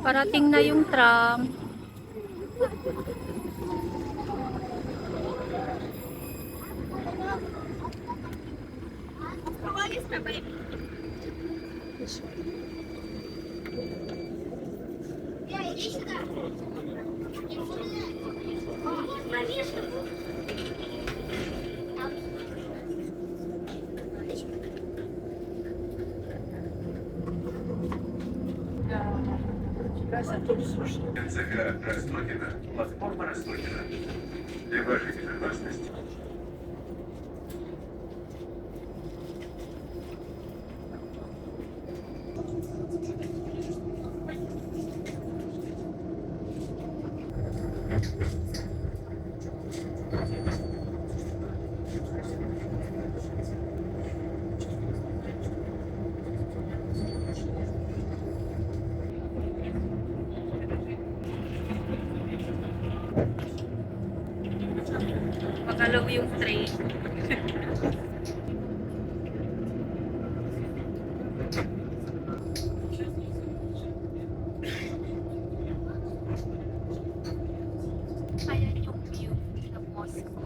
Parating na yung tram. НЦК Ростокина, платформа Ростокина. Для вашей безопасности. Magalaw yung train. Ayan yung view ng Moscow.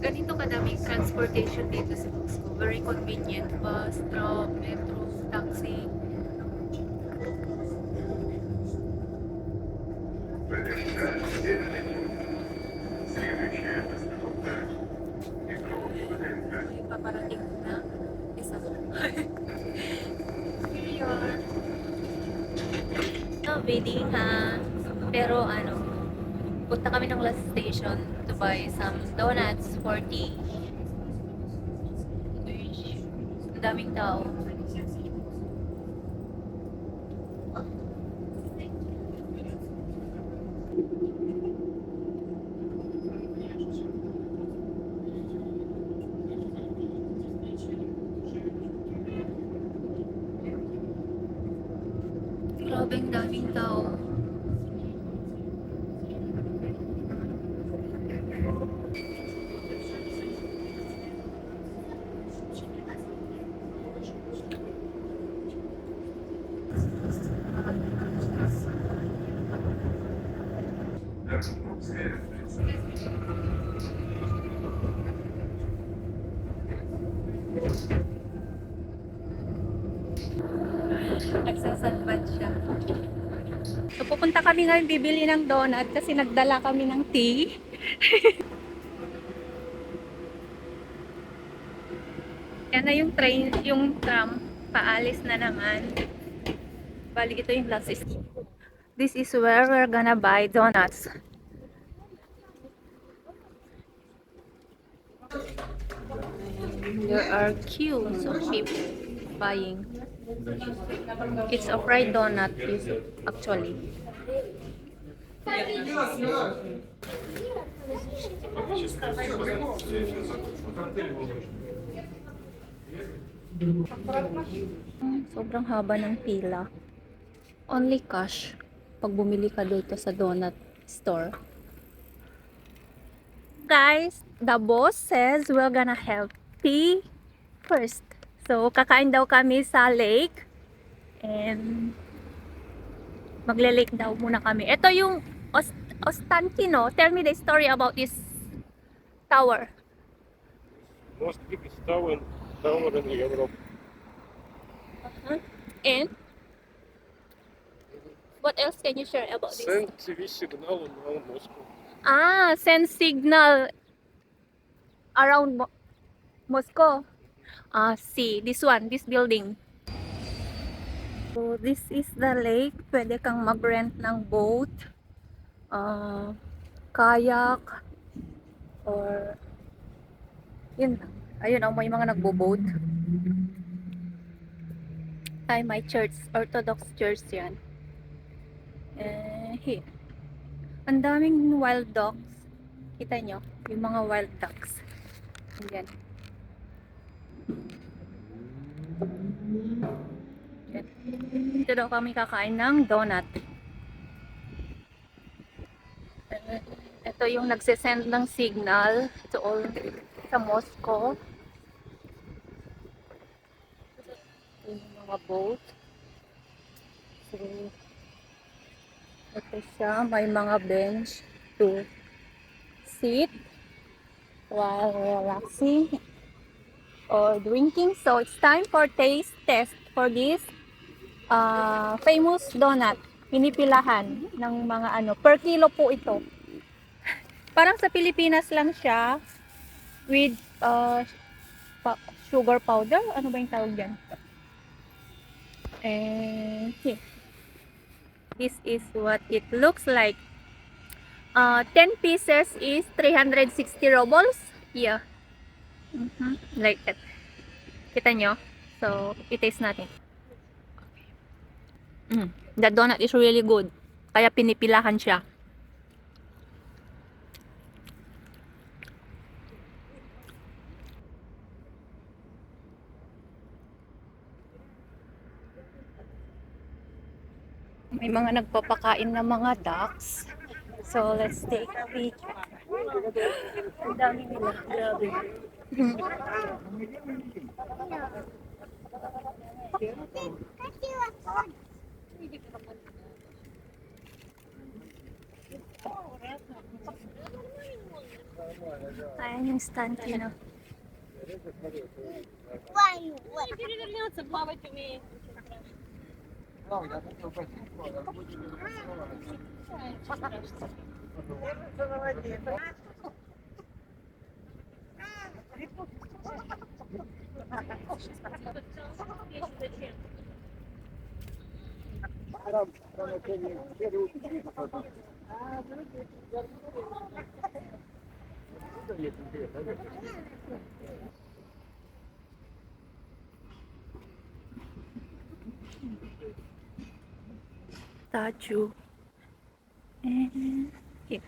Ganito kadaming transportation dito sa Moscow. Very convenient. Bus, tram, metro, taxi. Следующая остановка. Метро ВДНХ. Ay, paparating na. Isa. Yun. No, waiting ha. Pero ano, punta kami ng last station to buy some donuts for tea. Uy, ang daming tao. Grabe ang daming tao. Архитектурная. Nagsasalbad siya. So, pupunta kami ngayon bibili ng donut kasi nagdala kami ng tea. Yan na yung train, yung tram. Paalis na naman. Bali, ito yung last stop. This is where we're gonna buy donuts. There are queues of people buying. It's a fried donut, actually. Sobrang haba ng pila. Only cash pag bumili ka dito sa donut store. Guys, the boss says we're gonna have tea first. So, kakain daw kami sa lake. And magle-lake daw muna kami. Ito yung Ostankino. Tell me the story about this tower. Most biggest tower in Europe. And what else can you share about this? Send TV signal in Moscow. Ah, send signal around Moscow. Ah, see, this one, this building. So, this is the lake. Pwede kang mag-rent ng boat, kayak, or yun. Ayun, may mga nagbo-boat. Ay, my church, Orthodox church yan. Here. Ang daming wild dogs. Kita nyo? Yung mga wild ducks. Ayan. Dito daw kami kakain ng donut. Ito yung nagsisend ng signal to all sa Moscow. Ito yung mga boat. So, ito siya. May mga bench to sit while relaxing or drinking. So, it's time for taste test for this famous donut. Pinipilahan ng mga ano. Per kilo po ito. Parang sa Pilipinas lang siya with sugar powder. Ano ba yung tawag dyan? And here. This is what it looks like. 10 pieces is 360 rubles. Yeah. Like that. Kita nyo? So, i-taste natin. The donut is really good. Kaya pinipilahan siya. May mga nagpapakain na mga ducks. So, let's take a picture. Ang dami nila. Grabe. Ayan yung stand nila. Перевернется, плавать умеет. Statue. And here.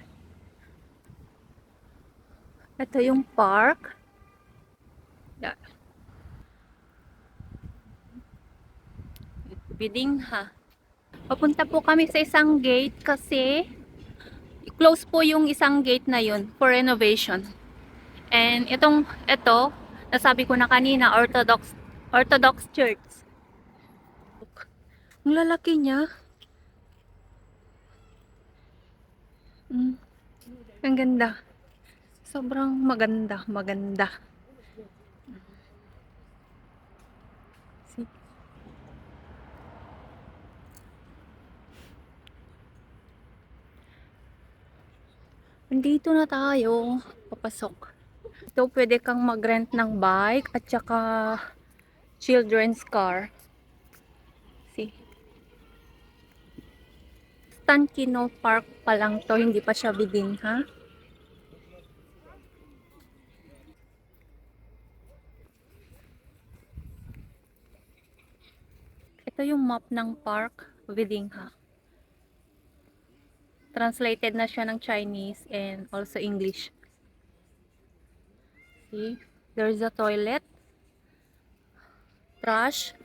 Ito yung park. Yeah. Bidingha. Papunta po kami sa isang gate kasi close po yung isang gate na yun for renovation. And ito, nasabi ko na kanina, Orthodox Church. Ang lalaki niya. Ang ganda. Sobrang maganda. See? Nandito na tayo. Papasok. Ito, pwede kang mag-rent ng bike at saka children's car. See? Stankino Park pa lang to, hindi pa siya Bidingha. Ito yung map ng park, Bidingha. Translated na siya ng Chinese and also English. See? There's a toilet. Trash.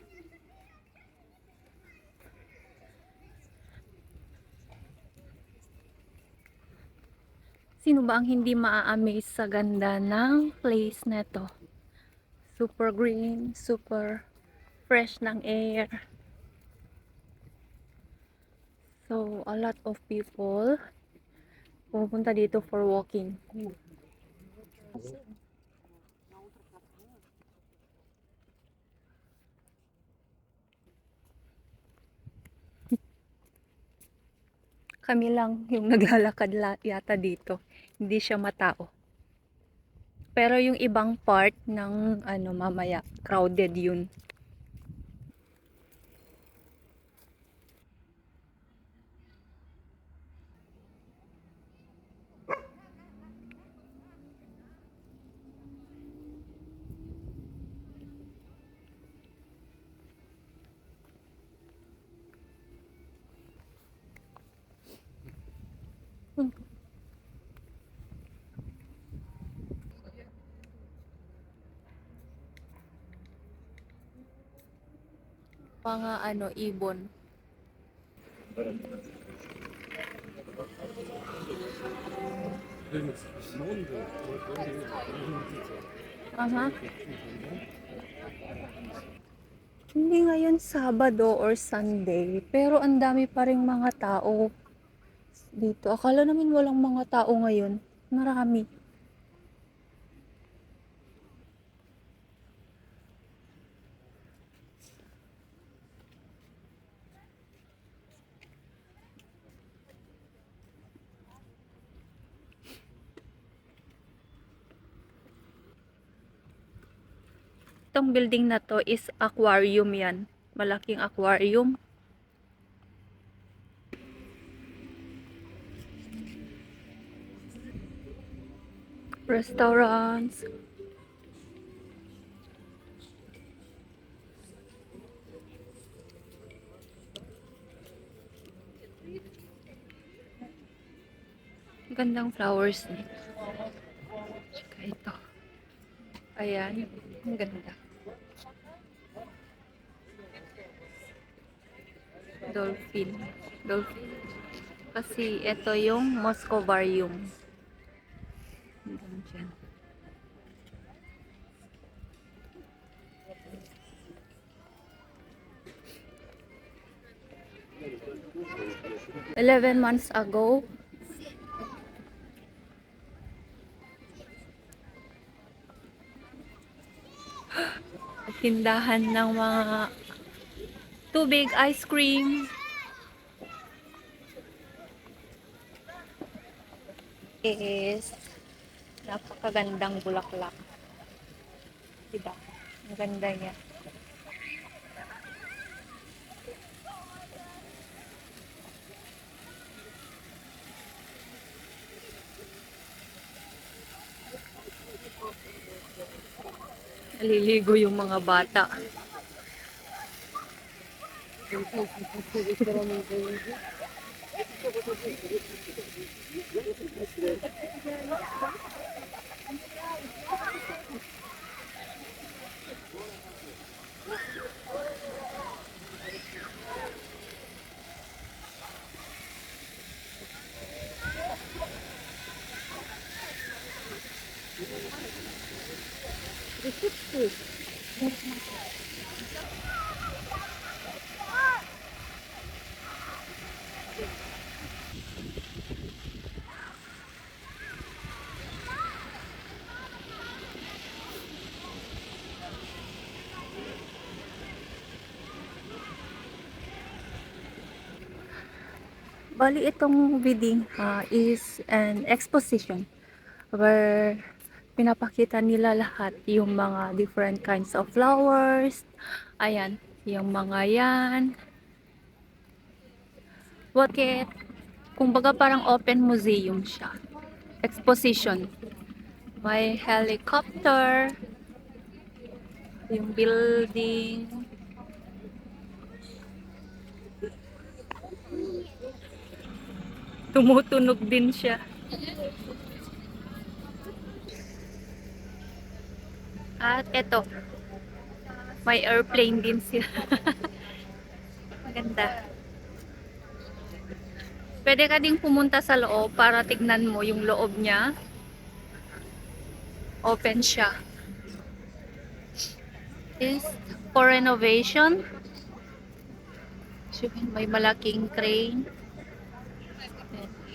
Sino ba ang hindi maa-amaze sa ganda ng place na to? Super green, super fresh ng air. So, a lot of people pupunta dito for walking. Kami lang yung naglalakad yata dito. Hindi siya matao. Pero yung ibang part ng mamaya, crowded yun. Mga ibon. Aha. Hindi ngayon Sabado or Sunday, pero ang dami pa ring mga tao dito. Akala namin walang mga tao ngayon. Marami. Itong building na to is aquarium yan. Malaking aquarium. Restaurants. Gandang flowers nito. Tsaka ito. Ayan. Ang ganda. Dolphin. Dolphin. Kasi ito yung Moscovarium. Hanggang dyan. Eleven months ago, tindahan ng mga tubig, ice cream. Is napakagandang bulaklak. Diba? Ang ganda niya. Naliligo yung mga bata. Bali, itong bidding is an exposition where pinapakita nila lahat yung mga different kinds of flowers. Ayan, yung mga yan. Bakit? Kumbaga parang open museum siya. Exposition. May helicopter. Yung building. Tumutunog din siya. At eto, may airplane din sila. Maganda. Pwede ka ding pumunta sa loob para tignan mo yung loob niya. Open siya. Is for renovation. May malaking crane.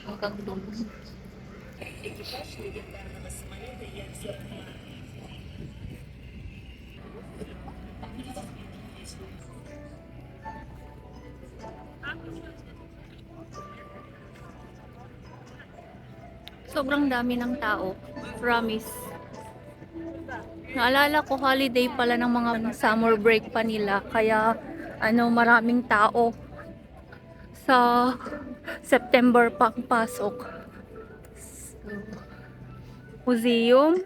Hanggang doon. Sobrang dami ng tao. Promise. Naalala ko, holiday pala ng mga summer break pa nila. Kaya, maraming tao. Sa September pa ang pasok. So, museum.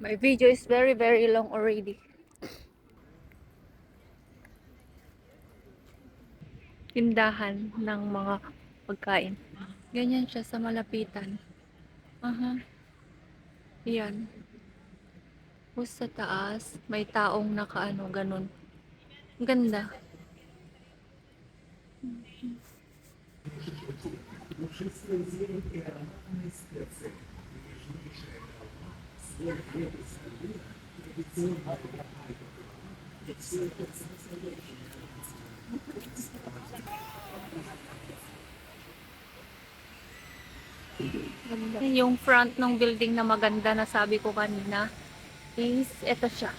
My video is very, very long already. tindahan ng mga pagkain. Ganyan siya sa malapitan. Aha. Yan. Tapos sa taas, may taong nakaano, ganun. Ang ganda. Yung front ng building na maganda na sabi ko kanina is eto siya.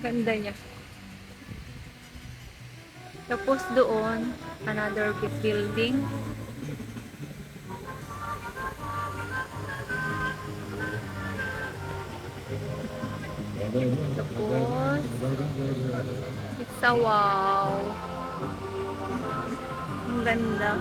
Ganda niya. Tapos doon, another big building. Tapos, it's a wow. Ang ganda.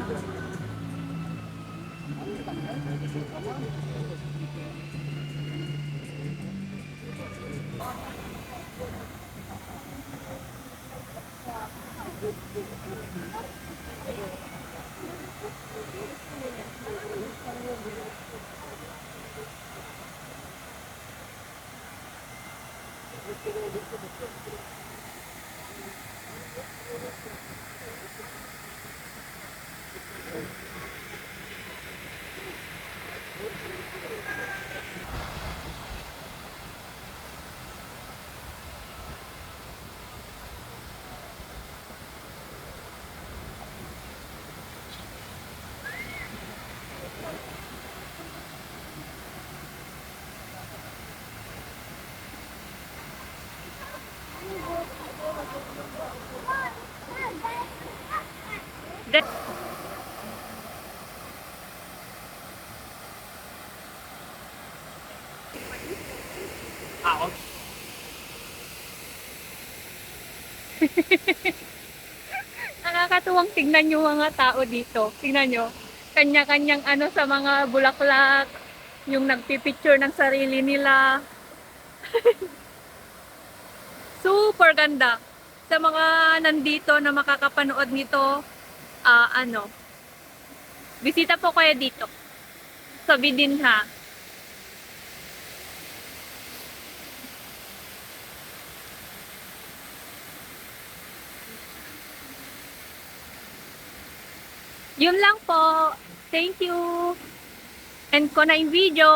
Nakakatuwang tingnan yung mga tao dito. Tingnan nyo. Kanya-kanyang ano sa mga bulaklak. Yung nagpipicture ng sarili nila. Super ganda. Sa mga nandito na makakapanood nito, bisita po kayo dito. Sa Bidinha. Yun lang po. Thank you. And ko na yung video.